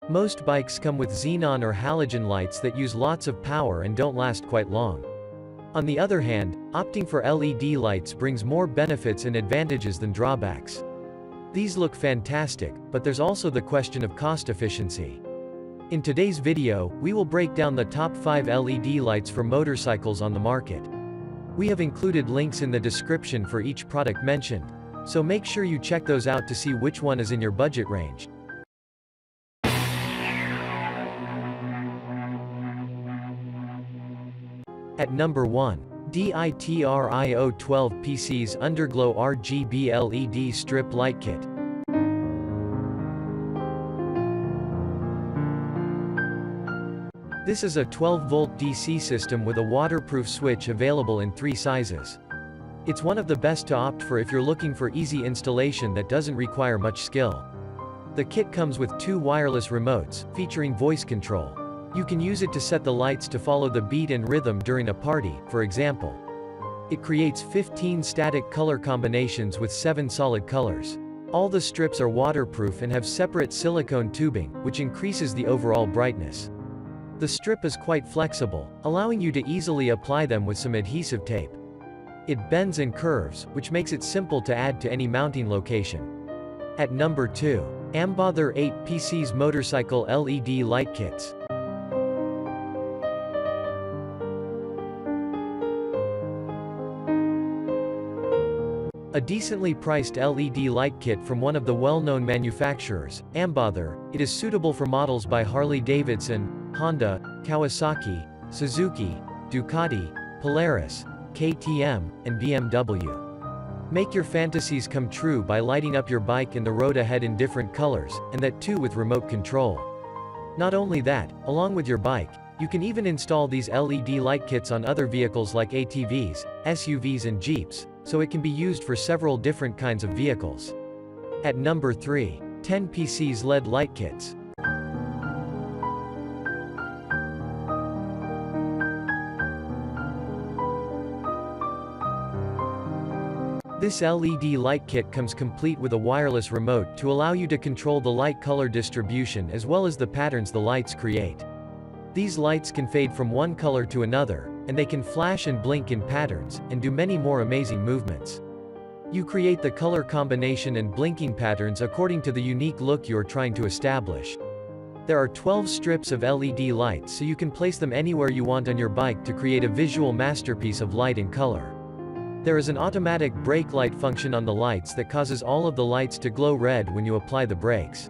Most bikes come with xenon or halogen lights that use lots of power and don't last quite long. On the other hand, opting for LED lights brings more benefits and advantages than drawbacks. These look fantastic, but there's also the question of cost efficiency. In today's video, we will break down the top 5 LED lights for motorcycles on the market. We have included links in the description for each product mentioned, so make sure you check those out to see which one is in your budget range. At number 1. DITRIO 12 PC's Underglow RGB LED Strip Light Kit. This is a 12-volt DC system with a waterproof switch available in 3 sizes. It's one of the best to opt for if you're looking for easy installation that doesn't require much skill. The kit comes with 2 wireless remotes, featuring voice control. You can use it to set the lights to follow the beat and rhythm during a party, for example. It creates 15 static color combinations with 7 solid colors. All the strips are waterproof and have separate silicone tubing, which increases the overall brightness. The strip is quite flexible, allowing you to easily apply them with some adhesive tape. It bends and curves, which makes it simple to add to any mounting location. At number 2. AMBOTHER 8 PC's Motorcycle LED Light Kits. A decently priced LED light kit from one of the well-known manufacturers, AMBOTHER. It is suitable for models by Harley-Davidson, Honda, Kawasaki, Suzuki, Ducati, Polaris, KTM, and BMW. Make your fantasies come true by lighting up your bike and the road ahead in different colors, and that too with remote control. Not only that, along with your bike, you can even install these LED light kits on other vehicles like ATVs, SUVs and Jeeps, so it can be used for several different kinds of vehicles. At number 3. 10 PC's LED Light Kits. This LED light kit comes complete with a wireless remote to allow you to control the light color distribution as well as the patterns the lights create. These lights can fade from one color to another, and they can flash and blink in patterns, and do many more amazing movements. You create the color combination and blinking patterns according to the unique look you are trying to establish. There are 12 strips of LED lights, so you can place them anywhere you want on your bike to create a visual masterpiece of light and color. There is an automatic brake light function on the lights that causes all of the lights to glow red when you apply the brakes.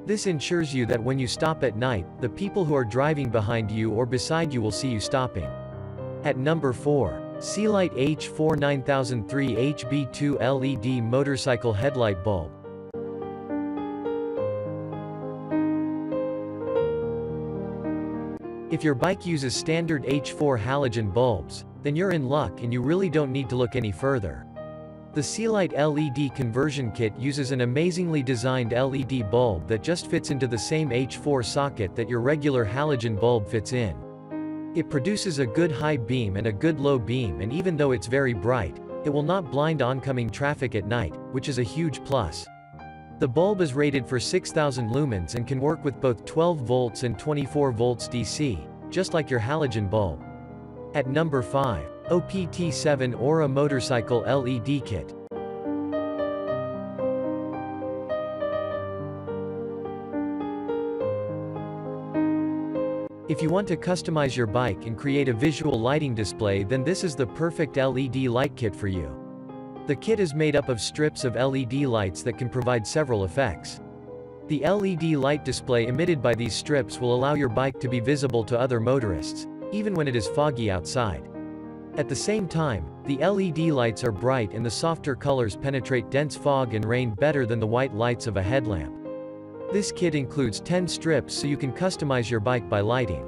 This ensures you that when you stop at night, the people who are driving behind you or beside you will see you stopping. At number 4. SEALIGHT H4 9003 HB2 LED Motorcycle Headlight Bulb. If your bike uses standard H4 halogen bulbs, then you're in luck and you really don't need to look any further. The SEALIGHT LED conversion kit uses an amazingly designed LED bulb that just fits into the same H4 socket that your regular halogen bulb fits in. It produces a good high beam and a good low beam, and even though it's very bright, it will not blind oncoming traffic at night, which is a huge plus. The bulb is rated for 6,000 lumens and can work with both 12 volts and 24 volts DC, just like your halogen bulb. At number 5. OPT7 Aura Motorcycle LED Kit. If you want to customize your bike and create a visual lighting display, then this is the perfect LED light kit for you. The kit is made up of strips of LED lights that can provide several effects. The LED light display emitted by these strips will allow your bike to be visible to other motorists, even when it is foggy outside. At the same time, the LED lights are bright and the softer colors penetrate dense fog and rain better than the white lights of a headlamp. This kit includes 10 strips so you can customize your bike by lighting.